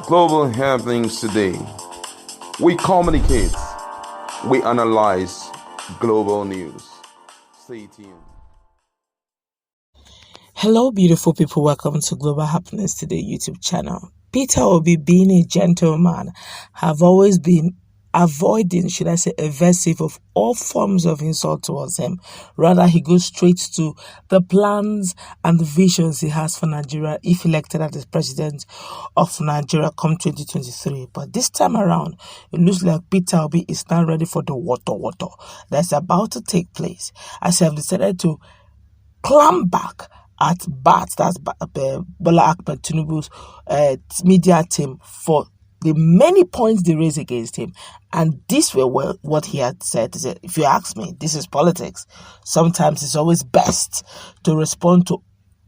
Global happenings today. We communicate, we analyze global news. Stay tuned. Hello, beautiful people. Welcome to Global Happiness Today YouTube channel. Peter Obi, being a gentleman, have always been avoiding, evasive of all forms of insult towards him. Rather, he goes straight to the plans and the visions he has for Nigeria if elected as the president of Nigeria come 2023. But this time around, it looks like Peter Obi is now ready for the water that's about to take place, as he have decided to climb back at BAT, that's Bola Tinubu's media team, for the many points they raised against him. And this were what he had said. He said, if you ask me, this is politics. Sometimes it's always best to respond to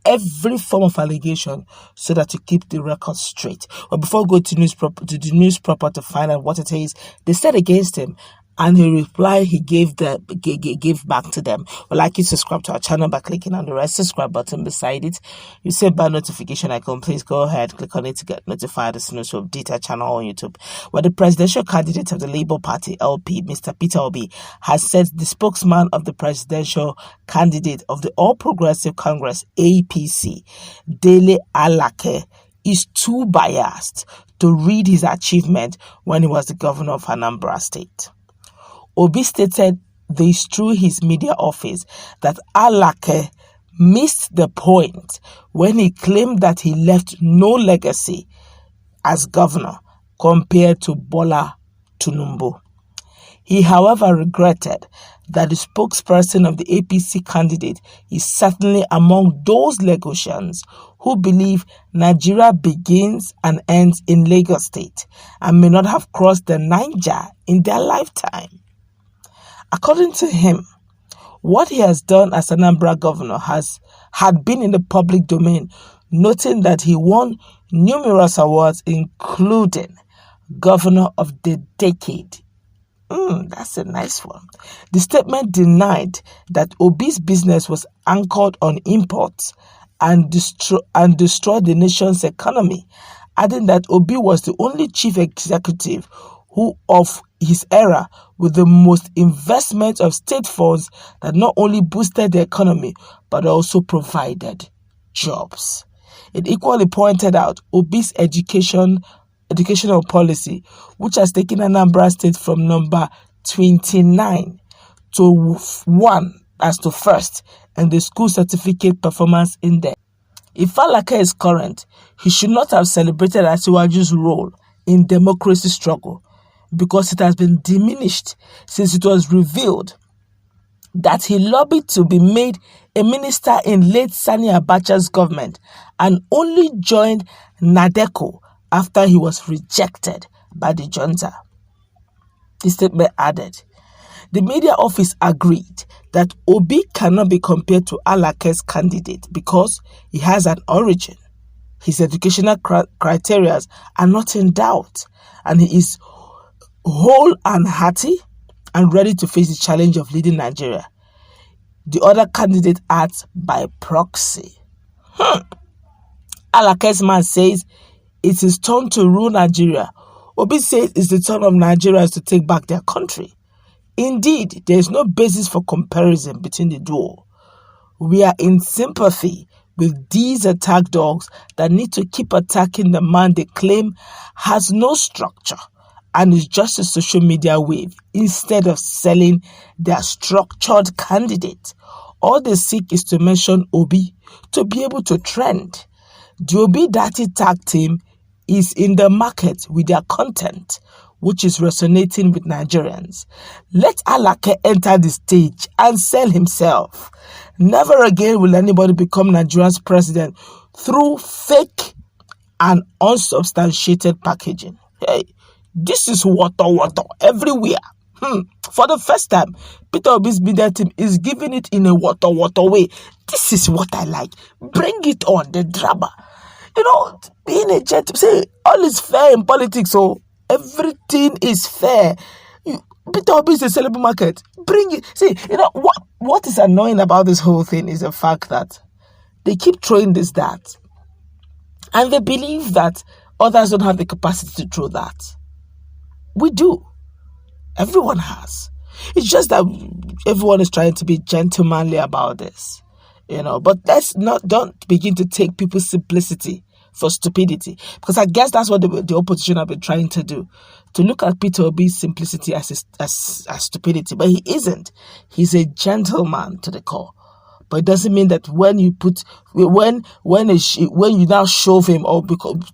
every form of allegation so that you keep the record straight. But before going to the news proper to find out what it is they said against him, and he replied, he gave back to them. Well, like you subscribe to our channel by clicking on the red subscribe button beside it. You see a bell notification icon. Please go ahead, click on it to get notified as soon as we update our channel on YouTube. Well, the presidential candidate of the Labour Party, LP, Mr. Peter Obi, has said the spokesman of the presidential candidate of the All Progressive Congress, APC, Dele Alake, is too biased to read his achievement when he was the governor of Anambra State. Obi stated this through his media office that Alake missed the point when he claimed that he left no legacy as governor compared to Bola Tinubu. He, however, regretted that the spokesperson of the APC candidate is certainly among those Lagosians who believe Nigeria begins and ends in Lagos State and may not have crossed the Niger in their lifetime. According to him, what he has done as Anambra governor had been in the public domain, noting that he won numerous awards, including Governor of the Decade. That's a nice one. The statement denied that Obi's business was anchored on imports and destroyed the nation's economy, adding that Obi was the only chief executive who of his era with the most investment of state funds that not only boosted the economy but also provided jobs. It equally pointed out Obi's educational policy, which has taken Anambra State from number 29 to 1 as to first in the school certificate performance index. If Alake is current, he should not have celebrated Asiwaju's role in democracy struggle, because it has been diminished since it was revealed that he lobbied to be made a minister in late Sani Abacha's government and only joined Nadeco after he was rejected by the junta. The statement added, the media office agreed that Obi cannot be compared to Alake's candidate because he has an origin. His educational criteria are not in doubt, and he is whole and hearty and ready to face the challenge of leading Nigeria. The other candidate acts by proxy. Alake's man says it is turn to rule Nigeria. Obi says it's the turn of Nigerians to take back their country. Indeed, there is no basis for comparison between the duo. We are in sympathy with these attack dogs that need to keep attacking the man they claim has no structure and is just a social media wave instead of selling their structured candidate. All they seek is to mention Obi to be able to trend. The Obi Dirty Tag team is in the market with their content, which is resonating with Nigerians. Let Alake enter the stage and sell himself. Never again will anybody become Nigeria's president through fake and unsubstantiated packaging. Hey, this is water everywhere. For the first time, Peter Obi's media team is giving it in a water way. This is what I like. Bring it on, the drama. You know, being a gentleman, say all is fair in politics, so everything is fair. Peter Obi is a celebrity market. Bring it. See, you know what is annoying about this whole thing is the fact that they keep throwing that, and they believe that others don't have the capacity to throw that. We do. Everyone has. It's just that everyone is trying to be gentlemanly about this, But don't begin to take people's simplicity for stupidity, because I guess that's what the opposition have been trying to do, to look at Peter Obi's simplicity as stupidity, but he isn't. He's a gentleman to the core. But it doesn't mean that when you now shove him or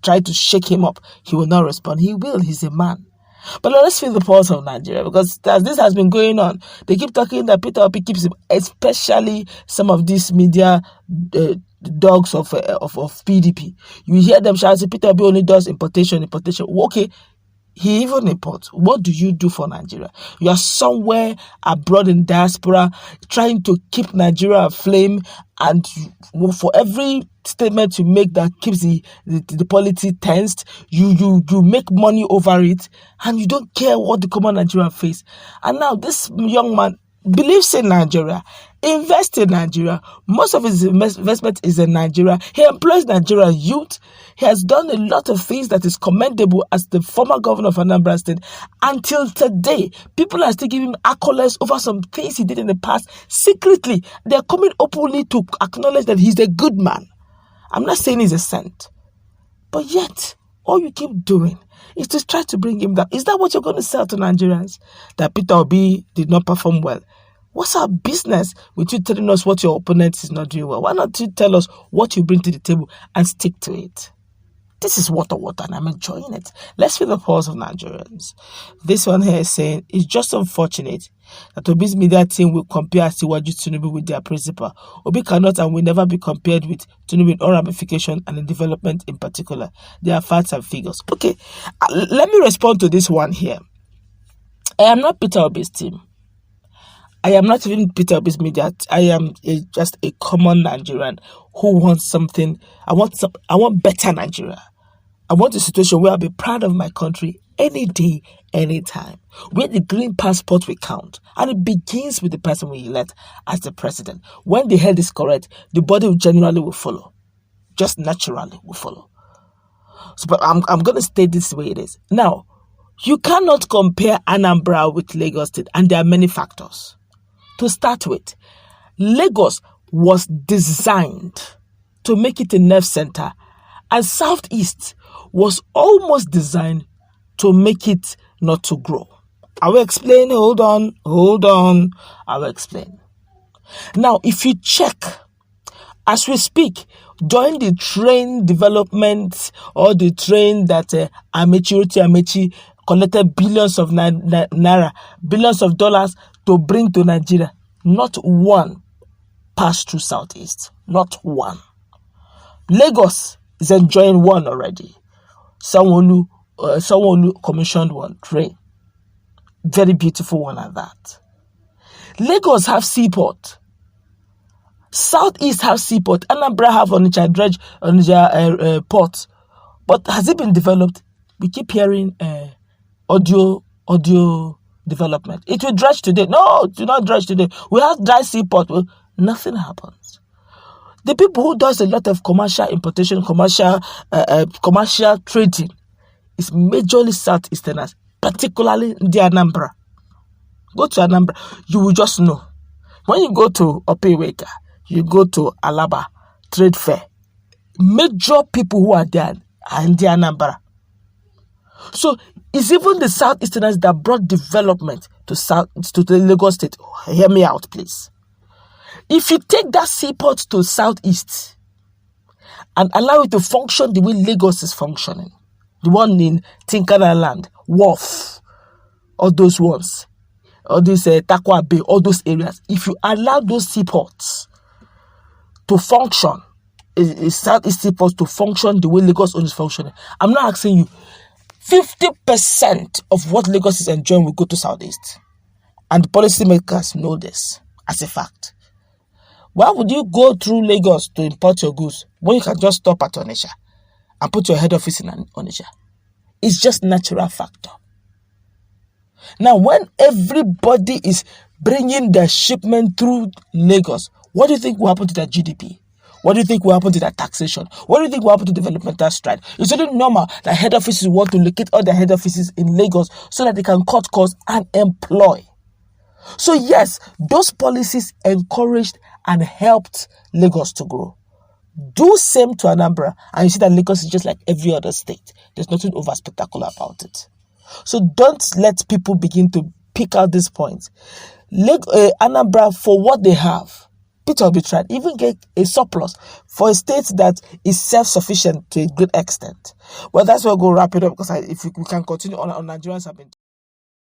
try to shake him up, he will not respond. He will. He's a man. But let's feel the pulse of Nigeria, because as this has been going on, they keep talking that Peter Obi keeps him, especially some of these media dogs of PDP. You hear them shouting, Peter Obi only does importation. Okay, he even imports. What do you do for Nigeria? You are somewhere abroad in diaspora trying to keep Nigeria aflame, and for every statement you make that keeps the polity tensed, you make money over it, and you don't care what the common Nigerian face. And now this young man believes in Nigeria, invests in Nigeria. Most of his investment is in Nigeria. He employs Nigerian youth. He has done a lot of things that is commendable as the former governor of Anambra State. Until today, people are still giving him accolades over some things he did in the past. Secretly, they're coming openly to acknowledge that he's a good man. I'm not saying he's a saint, but yet, all you keep doing is to try to bring him down. Is that what you're going to sell to Nigerians? That Peter Obi did not perform well? What's our business with you telling us what your opponent is not doing well? Why not you tell us what you bring to the table and stick to it? This is water, and I'm enjoying it. Let's feel the pulse of Nigerians. This one here is saying, it's just unfortunate that Obi's media team will compare Bola Tinubu with their principal. Obi cannot and will never be compared with Tinubu in all ramification and in development in particular. There are facts and figures. Okay, let me respond to this one here. I am not Peter Obi's team. I am not even Peter Obi's media. I am just a common Nigerian who wants something. I want better Nigeria. I want a situation where I'll be proud of my country any day, anytime. Where the green passport will count. And it begins with the person we elect as the president. When the head is correct, the body generally will follow. Just naturally will follow. So, but I'm going to state this the way it is. Now, you cannot compare Anambra with Lagos State, and there are many factors. To start with, Lagos was designed to make it a nerve center, and Southeast was almost designed to make it not to grow. I will explain. Hold on. I will explain. Now, if you check, as we speak, during the train development or the train that Amechi collected billions of naira, billions of dollars to bring to Nigeria, not one passed through Southeast. Not one. Lagos is enjoying one already. Someone commissioned one train. Very beautiful one at that. Lagos have seaport. Southeast have seaport. Anambra have Onitsha port. But has it been developed? We keep hearing audio development. It will dredge today. No, do not dredge today. We have dry seaport. Well, nothing happens. The people who does a lot of commercial importation, commercial trading, is majorly Southeasterners, particularly the Anambra. Go to Anambra, you will just know. When you go to Opeweka, you go to Alaba Trade Fair, major people who are there are in the Anambra. So it's even the Southeasterners that brought development to the Lagos State. Hear me out, please. If you take that seaport to Southeast and allow it to function the way Lagos is functioning, the one in Tinkara Land, Wharf, all those ones, all these Takwa Bay, all those areas, if you allow those seaports to function, Southeast seaports to function the way Lagos is functioning, I'm not asking you, 50% of what Lagos is enjoying will go to Southeast. And policymakers know this as a fact. Why would you go through Lagos to import your goods when you can just stop at Onitsha and put your head office in Onitsha? It's just natural factor. Now, when everybody is bringing their shipment through Lagos, what do you think will happen to their GDP? What do you think will happen to that taxation? What do you think will happen to developmental stride? It's only normal that head offices want to locate all their head offices in Lagos so that they can cut costs and employ. So yes, those policies encouraged and helped Lagos to grow. Do same to Anambra, and you see that Lagos is just like every other state. There's nothing over spectacular about it. So don't let people begin to pick out these points. Anambra, for what they have, Peter Obi tried even get a surplus for a state that is self-sufficient to a great extent. Well, that's where we'll go wrap it up, because if we can continue on Nigerians have been